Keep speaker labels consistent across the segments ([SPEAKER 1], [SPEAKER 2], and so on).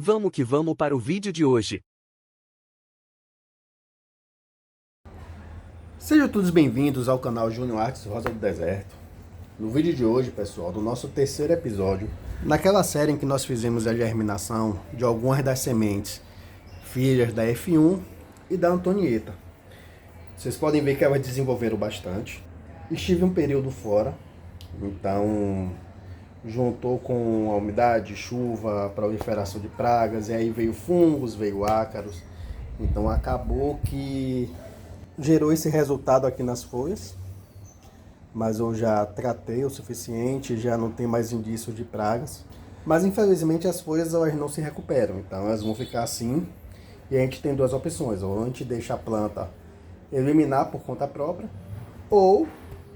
[SPEAKER 1] Vamos que vamos para o vídeo de hoje.
[SPEAKER 2] Sejam todos bem-vindos ao canal Júnior Artes Rosa do Deserto. No vídeo de hoje, pessoal, do nosso terceiro episódio, naquela série em que nós fizemos a germinação de algumas das sementes filhas da F1 e da Antonieta. Vocês podem ver que elas desenvolveram bastante. Estive um período fora, então juntou com a umidade, chuva, proliferação de pragas, e aí veio fungos, veio ácaros. Então acabou que gerou esse resultado aqui nas folhas, mas eu já tratei o suficiente, já não tem mais indício de pragas. Mas infelizmente as folhas elas não se recuperam, então elas vão ficar assim. E a gente tem duas opções: ou a gente deixa a planta eliminar por conta própria, ou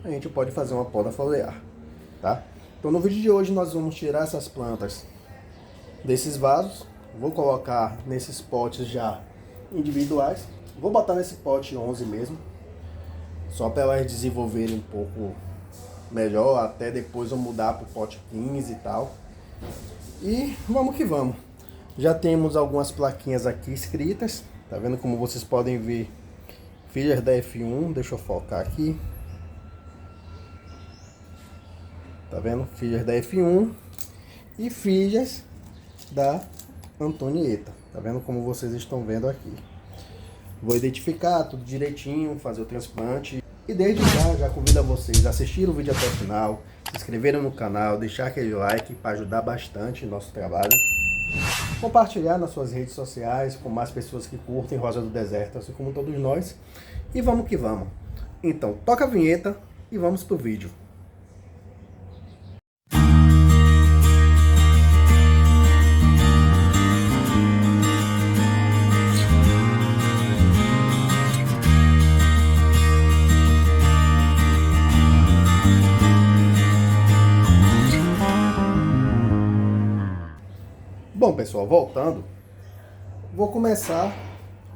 [SPEAKER 2] a gente pode fazer uma poda foliar, tá? Então no vídeo de hoje nós vamos tirar essas plantas desses vasos. Vou colocar nesses potes já individuais. Vou botar nesse pote 11 mesmo, só para elas desenvolverem um pouco melhor, até depois eu mudar para o pote 15 e tal. E vamos que vamos. Já temos algumas plaquinhas aqui escritas, tá vendo? Como vocês podem ver, filhas da F1, deixa eu focar aqui. Tá vendo? Filhas da F1 e filhas da Antonieta. Tá vendo como vocês estão vendo aqui? Vou identificar tudo direitinho, fazer o transplante. E desde já convido a vocês a assistirem o vídeo até o final, se inscreverem no canal, deixar aquele like para ajudar bastante o nosso trabalho. Compartilhar nas suas redes sociais com mais pessoas que curtem Rosa do Deserto, assim como todos nós. E vamos que vamos. Então, toca a vinheta e vamos pro vídeo. Bom, pessoal, voltando, vou começar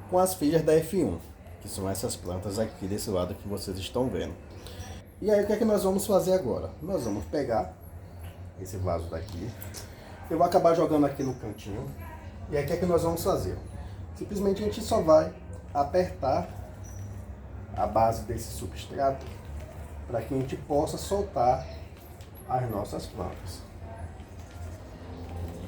[SPEAKER 2] com as filhas da F1, que são essas plantas aqui desse lado que vocês estão vendo. E aí o que é que nós vamos fazer agora? Nós vamos pegar esse vaso daqui, eu vou acabar jogando aqui no cantinho, e aí o que é que nós vamos fazer? Simplesmente a gente só vai apertar a base desse substrato para que a gente possa soltar as nossas plantas.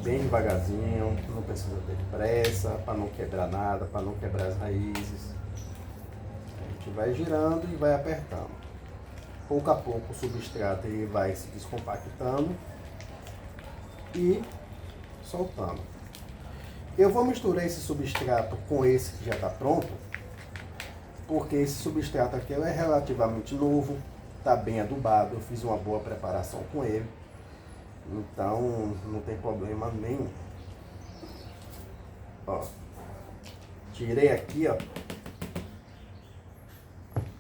[SPEAKER 2] Bem devagarzinho, não precisa ter pressa, para não quebrar nada, para não quebrar as raízes. A gente vai girando e vai apertando. Pouco a pouco o substrato ele vai se descompactando e soltando. Eu vou misturar esse substrato com esse que já está pronto, porque esse substrato aqui é relativamente novo, está bem adubado, eu fiz uma boa preparação com ele. Então, não tem problema nenhum. Ó, tirei aqui, ó,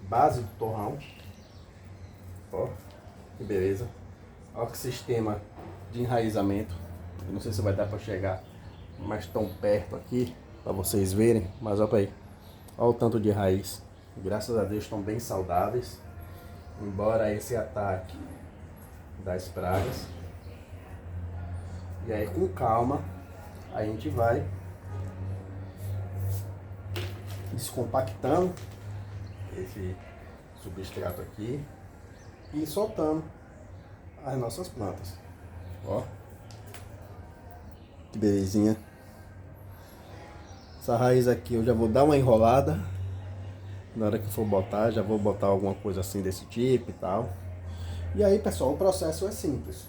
[SPEAKER 2] base do torrão. Ó, que beleza. Ó que sistema de enraizamento. Eu não sei se vai dar para chegar mais tão perto aqui, para vocês verem, mas olha aí. Ó o tanto de raiz. Graças a Deus estão bem saudáveis. Embora esse ataque das pragas. E aí com calma a gente vai descompactando esse substrato aqui e soltando as nossas plantas. Ó, que belezinha. Essa raiz aqui eu já vou dar uma enrolada. Na hora que for botar, já vou botar alguma coisa assim desse tipo e tal. E aí, pessoal, o processo é simples.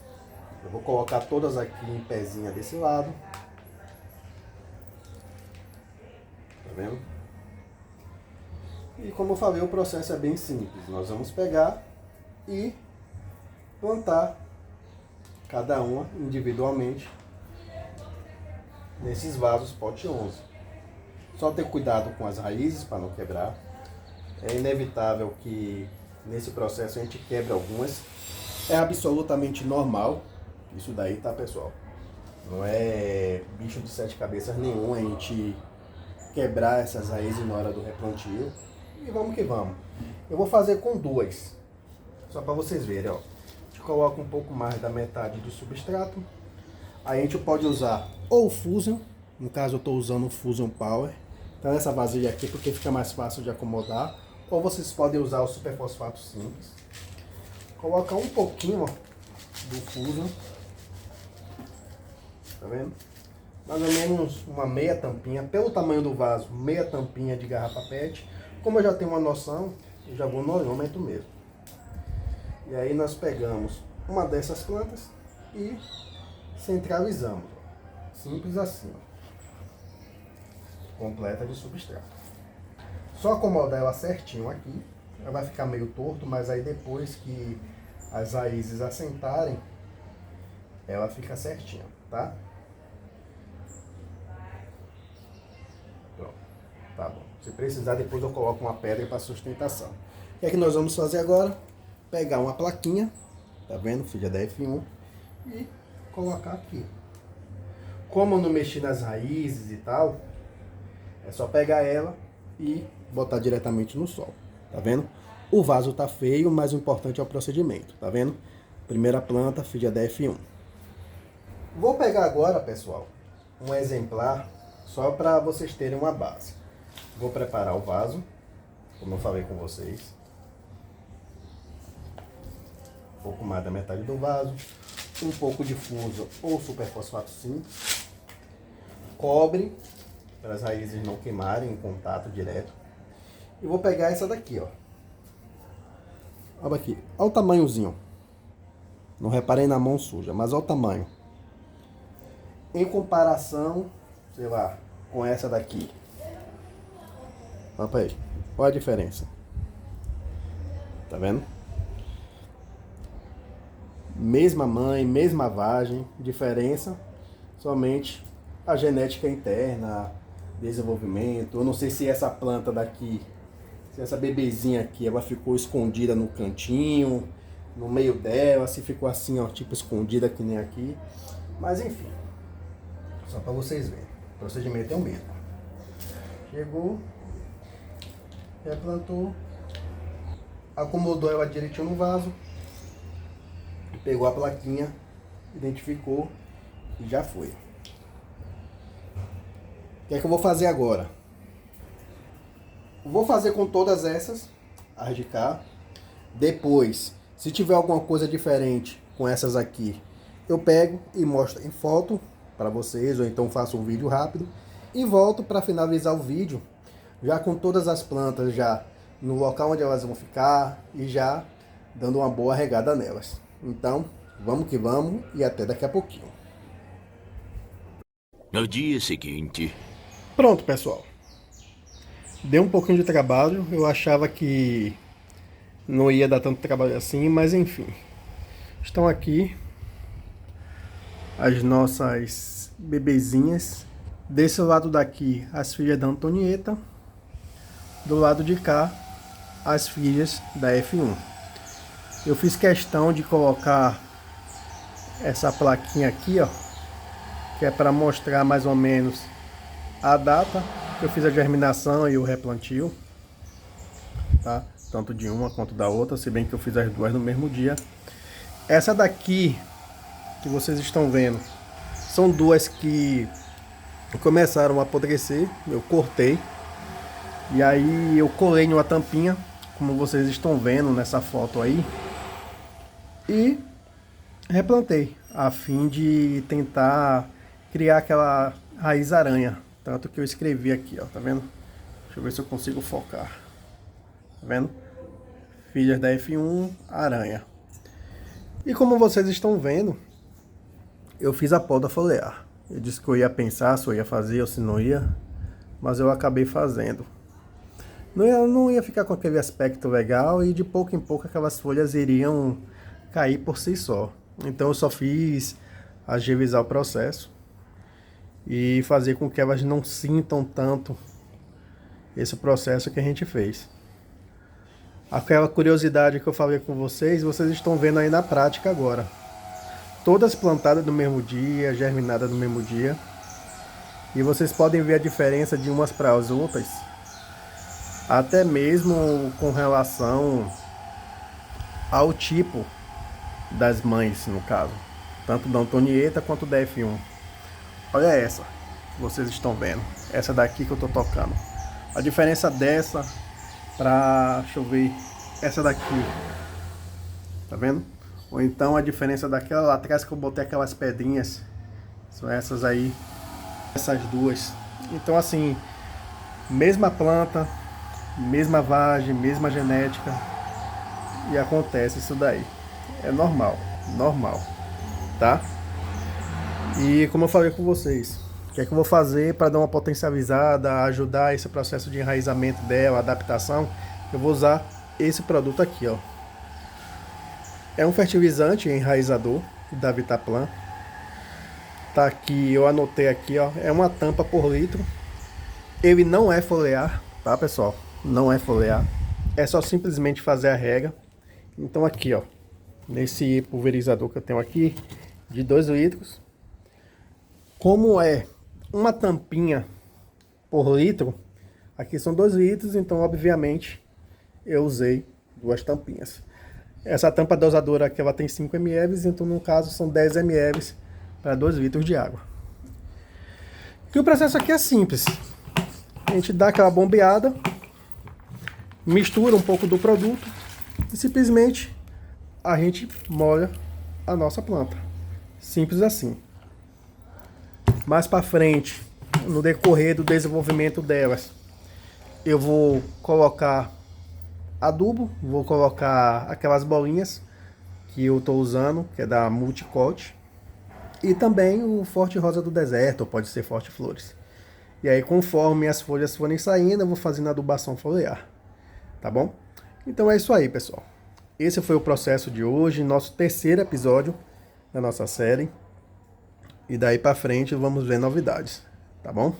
[SPEAKER 2] Eu vou colocar todas aqui em pezinha desse lado. Tá vendo? E como eu falei, o processo é bem simples. Nós vamos pegar e plantar cada uma individualmente nesses vasos pote 11. Só ter cuidado com as raízes para não quebrar. É inevitável que nesse processo a gente quebre algumas. É absolutamente normal. Isso daí, tá, pessoal? Não é bicho de sete cabeças nenhum a gente quebrar essas raízes na hora do replantio. E vamos que vamos. Eu vou fazer com duas, só para vocês verem, ó. A gente coloca um pouco mais da metade do substrato. Aí a gente pode usar ou Fusion, No caso eu estou usando o Fusion Power. Então essa vasilha aqui porque fica mais fácil de acomodar. Ou vocês podem usar o super fosfato simples. Colocar um pouquinho, ó, do Fusion. Tá vendo? Mais ou menos uma meia tampinha. Pelo tamanho do vaso, meia tampinha de garrafa PET. Como eu já tenho uma noção, eu já vou no olhômetro mesmo. E aí nós pegamos uma dessas plantas e centralizamos. Simples assim, ó. Completa de substrato. Só acomodar ela certinho aqui. Ela vai ficar meio torto, mas aí depois que as raízes assentarem, ela fica certinha, tá? Pronto, tá bom. Se precisar, depois eu coloco uma pedra para sustentação. O que é que nós vamos fazer agora? Pegar uma plaquinha, tá vendo? Filha da F1, e colocar aqui. Como eu não mexi nas raízes e tal, é só pegar ela e botar diretamente no sol, tá vendo? O vaso tá feio, mas o importante é o procedimento, tá vendo? Primeira planta, filha da F1. Vou pegar agora, pessoal, um exemplar só para vocês terem uma base. Vou preparar o vaso, como eu falei com vocês. Um pouco mais da metade do vaso. Um pouco de fuso ou super fosfato simples. Cobre, para as raízes não queimarem em contato direto. E vou pegar essa daqui, ó. Olha aqui, olha o tamanhozinho. Não reparei na mão suja, mas olha o tamanho. Em comparação, sei lá, com essa daqui. Olha aí, olha a diferença. Tá vendo? Mesma mãe, mesma vagem, diferença somente a genética interna, desenvolvimento. Eu não sei se essa planta daqui, se essa bebezinha aqui, ela ficou escondida no cantinho, no meio dela, se ficou assim, ó, tipo escondida que nem aqui. Mas enfim, só para vocês verem, o procedimento é o mesmo. Chegou, replantou, acomodou ela direitinho no vaso, pegou a plaquinha, identificou e já foi. O que é que eu vou fazer agora? Vou fazer com todas essas, as de cá. Depois, se tiver alguma coisa diferente com essas aqui, eu pego e mostro em foto para vocês, ou então faço um vídeo rápido. E volto para finalizar o vídeo, já com todas as plantas já no local onde elas vão ficar e já dando uma boa regada nelas. Então, vamos que vamos e até daqui a pouquinho.
[SPEAKER 3] No dia seguinte...
[SPEAKER 2] Pronto, pessoal. Deu um pouquinho de trabalho. Eu achava que não ia dar tanto trabalho assim, mas enfim. Estão aqui as nossas bebezinhas. Desse lado daqui, as filhas da Antonieta. Do lado de cá, as filhas da F1. Eu fiz questão de colocar essa plaquinha aqui, ó, que é para mostrar mais ou menos a data que eu fiz a germinação e o replantio, tá? Tanto de uma quanto da outra, se bem que eu fiz as duas no mesmo dia. Essa daqui que vocês estão vendo são duas que começaram a apodrecer, eu cortei e aí eu colei numa tampinha, como vocês estão vendo nessa foto aí, e replantei a fim de tentar criar aquela raiz aranha. Tanto que eu escrevi aqui, ó, tá vendo? Deixa eu ver se eu consigo focar. Tá vendo? Filhas da F1, aranha. E como vocês estão vendo, eu fiz a poda foliar. Eu disse que eu ia pensar se eu ia fazer ou se não ia, mas eu acabei fazendo. Não ia ficar com aquele aspecto legal e de pouco em pouco aquelas folhas iriam cair por si só. Então eu só fiz agilizar o processo e fazer com que elas não sintam tanto esse processo que a gente fez. Aquela curiosidade que eu falei com vocês estão vendo aí na prática agora. Todas plantadas no mesmo dia, germinadas no mesmo dia. E vocês podem ver a diferença de umas para as outras, até mesmo com relação ao tipo das mães, no caso. Tanto da Antonieta quanto da F1. Olha essa. vocês estão vendo. Essa daqui que eu tô tocando. A diferença dessa pra, deixa eu ver, essa daqui. Tá vendo? Ou então a diferença daquela lá atrás que eu botei aquelas pedrinhas. São essas aí. Essas duas. Então assim, mesma planta, mesma vagem, mesma genética. E acontece isso daí. É normal, normal. Tá? E como eu falei com vocês, o que é que eu vou fazer para dar uma potencializada, ajudar esse processo de enraizamento dela, adaptação? Eu vou usar esse produto aqui, ó. É um fertilizante enraizador da Vitaplan. Tá aqui, eu anotei aqui, ó. É uma tampa por litro. Ele não é foliar, tá, pessoal? Não é foliar. É só simplesmente fazer a rega. Então aqui, ó, nesse pulverizador que eu tenho aqui, de 2 litros. Como é uma tampinha por litro, aqui são 2 litros, então obviamente eu usei 2 tampinhas. Essa tampa dosadora aqui ela tem 5 ml, então no caso são 10 ml para 2 litros de água. E o processo aqui é simples. A gente dá aquela bombeada, mistura um pouco do produto e simplesmente a gente molha a nossa planta. Simples assim. Mais para frente, no decorrer do desenvolvimento delas, eu vou colocar adubo, vou colocar aquelas bolinhas que eu estou usando, que é da Multicot, e também o Forte Rosa do Deserto, ou pode ser Forte Flores. E aí, conforme as folhas forem saindo, eu vou fazendo adubação foliar, tá bom? Então é isso aí, pessoal. Esse foi o processo de hoje, nosso terceiro episódio da nossa série. E daí pra frente vamos ver novidades, tá bom?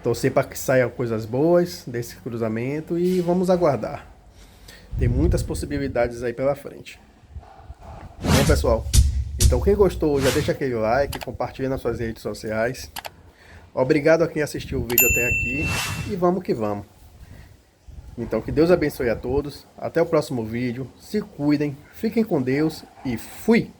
[SPEAKER 2] Torcer para que saiam coisas boas desse cruzamento e vamos aguardar. Tem muitas possibilidades aí pela frente. Tá bom, pessoal? Então quem gostou, já deixa aquele like, compartilha nas suas redes sociais. Obrigado a quem assistiu o vídeo até aqui e vamos que vamos. Então que Deus abençoe a todos. Até o próximo vídeo. Se cuidem, fiquem com Deus e fui!